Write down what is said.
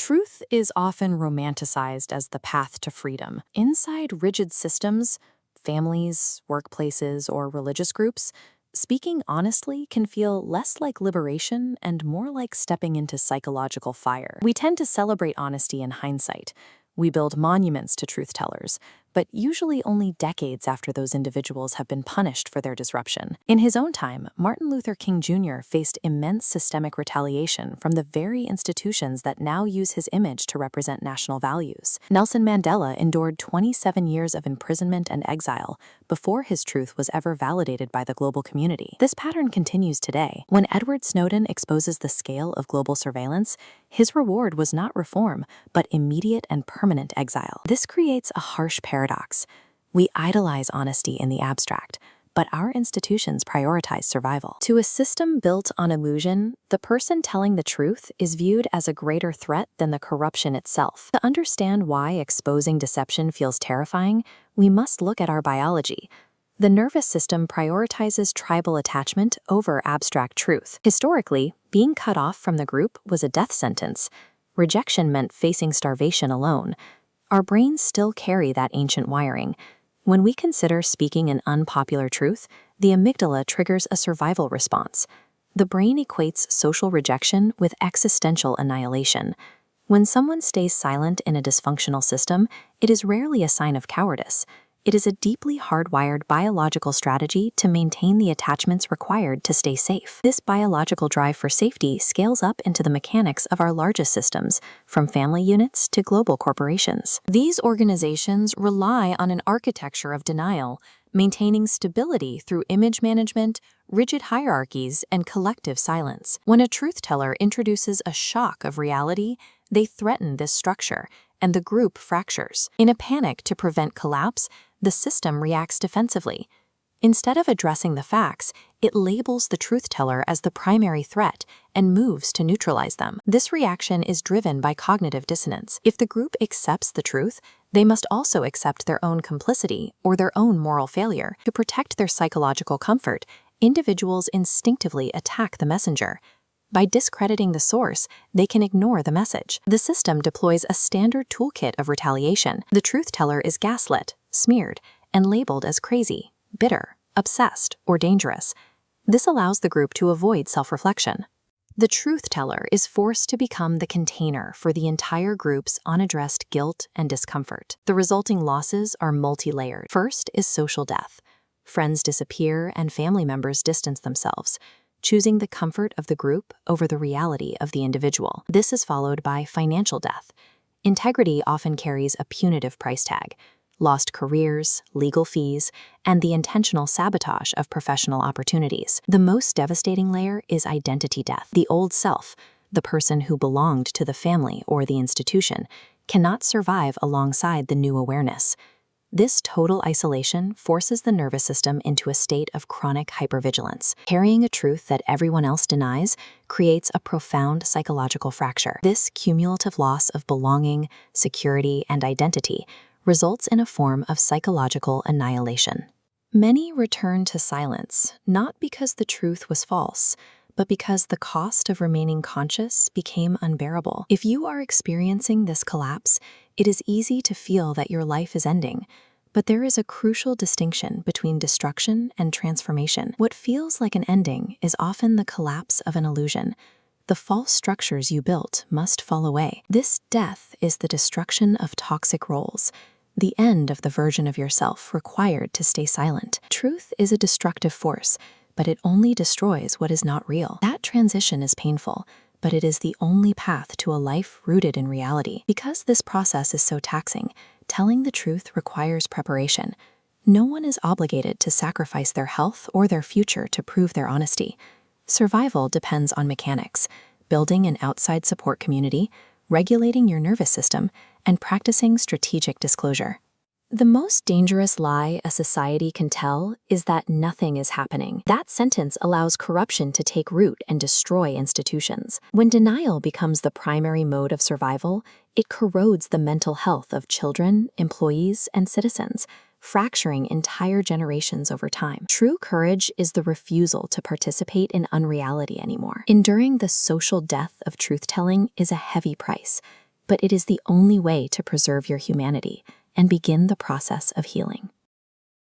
Truth is often romanticized as the path to freedom. Inside rigid systems, families, workplaces, or religious groups, speaking honestly can feel less like liberation and more like stepping into psychological fire. We tend to celebrate honesty in hindsight. We build monuments to truth tellers, but usually only decades after those individuals have been punished for their disruption. In his own time, Martin Luther King Jr. faced immense systemic retaliation from the very institutions that now use his image to represent national values. Nelson Mandela endured 27 years of imprisonment and exile before his truth was ever validated by the global community. This pattern continues today. When Edward Snowden exposes the scale of global surveillance, his reward was not reform, but immediate and permanent exile. This creates a harsh paradox. We idolize honesty in the abstract, but our institutions prioritize survival. To a system built on illusion, the person telling the truth is viewed as a greater threat than the corruption itself. To understand why exposing deception feels terrifying, we must look at our biology. The nervous system prioritizes tribal attachment over abstract truth. Historically, being cut off from the group was a death sentence. Rejection meant facing starvation alone. Our brains still carry that ancient wiring. When we consider speaking an unpopular truth, the amygdala triggers a survival response. The brain equates social rejection with existential annihilation. When someone stays silent in a dysfunctional system, it is rarely a sign of cowardice. It is a deeply hardwired biological strategy to maintain the attachments required to stay safe. This biological drive for safety scales up into the mechanics of our largest systems, from family units to global corporations. These organizations rely on an architecture of denial, maintaining stability through image management, rigid hierarchies, and collective silence. When a truth teller introduces a shock of reality, they threaten this structure, and the group fractures. In a panic to prevent collapse, the system reacts defensively. Instead of addressing the facts, it labels the truth teller as the primary threat and moves to neutralize them. This reaction is driven by cognitive dissonance. If the group accepts the truth, they must also accept their own complicity or their own moral failure. To protect their psychological comfort, individuals instinctively attack the messenger. By discrediting the source, they can ignore the message. The system deploys a standard toolkit of retaliation. The truth teller is gaslit, smeared, and labeled as crazy, bitter, obsessed, or dangerous. This allows the group to avoid self-reflection. The truth teller is forced to become the container for the entire group's unaddressed guilt and discomfort. The resulting losses are multi-layered. First is social death. Friends disappear and family members distance themselves, choosing the comfort of the group over the reality of the individual. This is followed by financial death. Integrity often carries a punitive price tag: lost careers, legal fees, and the intentional sabotage of professional opportunities. The most devastating layer is identity death. The old self, the person who belonged to the family or the institution, cannot survive alongside the new awareness. This total isolation forces the nervous system into a state of chronic hypervigilance. Carrying a truth that everyone else denies creates a profound psychological fracture. This cumulative loss of belonging, security, and identity results in a form of psychological annihilation. Many return to silence, not because the truth was false, but because the cost of remaining conscious became unbearable. If you are experiencing this collapse, it is easy to feel that your life is ending, but there is a crucial distinction between destruction and transformation. What feels like an ending is often the collapse of an illusion. The false structures you built must fall away. This death is the destruction of toxic roles, the end of the version of yourself required to stay silent. Truth is a destructive force, but it only destroys what is not real. That transition is painful, but it is the only path to a life rooted in reality. Because this process is so taxing, telling the truth requires preparation. No one is obligated to sacrifice their health or their future to prove their honesty. Survival depends on mechanics: building an outside support community, regulating your nervous system, and practicing strategic disclosure. The most dangerous lie a society can tell is that nothing is happening. That sentence allows corruption to take root and destroy institutions. When denial becomes the primary mode of survival, it corrodes the mental health of children, employees, and citizens, fracturing entire generations over time. True courage is the refusal to participate in unreality anymore. Enduring the social death of truth-telling is a heavy price. but it is the only way to preserve your humanity and begin the process of healing.